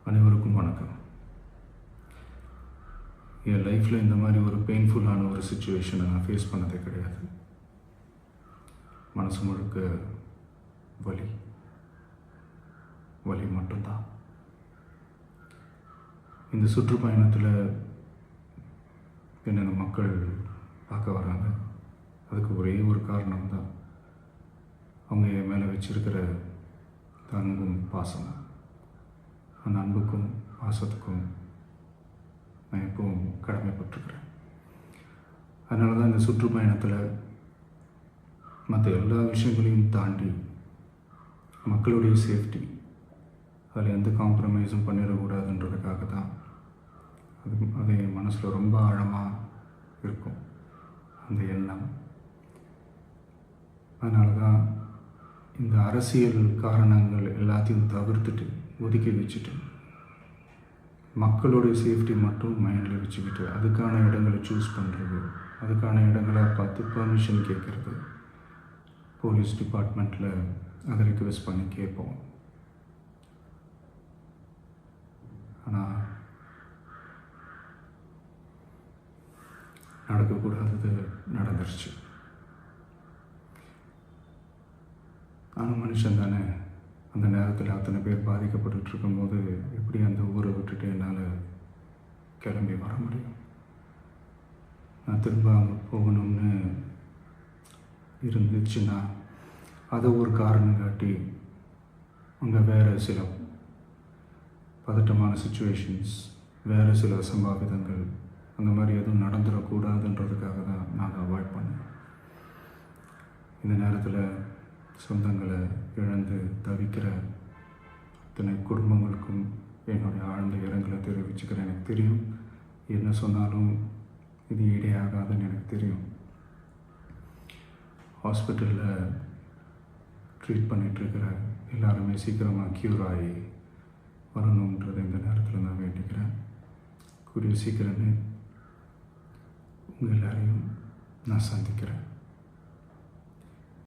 அனைவருக்கும் வணக்கம். என் லைஃப்பில் இந்த மாதிரி ஒரு பெயின்ஃபுல்லான ஒரு சுச்சுவேஷனை நான் ஃபேஸ் பண்ணதே கிடையாது. மனசு முழுக்க வலி வலி மட்டும்தான். இந்த சுற்றுப்பயணத்தில் என்னென்ன மக்கள் பார்க்க வராங்க, அதுக்கு ஒரே ஒரு காரணம் தான், அவங்க என் மேலே வச்சிருக்கிற அன்பும் பாசம். அந்த அன்புக்கும் பாசத்துக்கும் நான் எப்பவும் கடமைப்பட்டிருக்கிறேன். அதனால தான் இந்த சுற்றுப்பயணத்தில் மற்ற எல்லா விஷயங்களையும் தாண்டி மக்களுடைய சேஃப்டி, அதில் எந்த காம்ப்ரமைஸும் பண்ணிடக்கூடாதுன்றதுக்காக தான் அது என் மனசில் ரொம்ப ஆழமாக இருக்கும் அந்த எண்ணம். அதனால தான் இந்த அரசியல் காரணங்கள் எல்லாத்தையும் தவிர்த்துட்டு ஒதுக்கி வச்சுட்டு மக்களுடைய சேஃப்டி மட்டும் மைண்டில் வச்சுக்கிட்டு அதுக்கான இடங்களை சூஸ் பண்ணுறது, அதுக்கான இடங்களை பார்த்து பர்மிஷன் கேட்குறது, போலீஸ் டிபார்ட்மெண்ட்டில் அதை ரிக்வெஸ்ட் பண்ணி கேட்போம். ஆனால் நடக்கக்கூடாதது நடந்துருச்சு. நானும் மனுஷன் தானே. அந்த நேரத்தில் அத்தனை பேர் பாதிக்கப்பட்டு இருக்கும்போது எப்படி அந்த ஊரை விட்டுட்டு என்னால் கிளம்பி வர முடியும்? நான் திரும்ப அங்கே போகணும்னு இருந்துச்சுன்னா அதை ஒரு காரணம் காட்டி அங்கே வேறு சில பதட்டமான சுச்சுவேஷன்ஸ், வேறு சில அசம்பாவிதங்கள், அந்த மாதிரி எதுவும் நடந்துடக்கூடாதுன்றதுக்காக தான் நான் அவாய்ட் பண்ணேன். இந்த நேரத்தில் சொந்தங்களை இழந்து தவிக்கிற அத்தனை குடும்பங்களுக்கும் என்னுடைய ஆழ்ந்த இரங்கலை தெரிவிச்சுக்கிறேன். எனக்கு தெரியும், என்ன சொன்னாலும் இது ஈடேயாகாதுன்னு எனக்கு தெரியும். ஹாஸ்பிட்டலில் ட்ரீட் பண்ணிகிட்ருக்கிற எல்லாருமே சீக்கிரமாக க்யூர் ஆகி வரணுன்றதை இந்த நேரத்தில் நான் வேண்டிக்கிறேன். கூடிய சீக்கிரமே உங்கள் எல்லாரையும் நான் சந்திக்கிறேன்.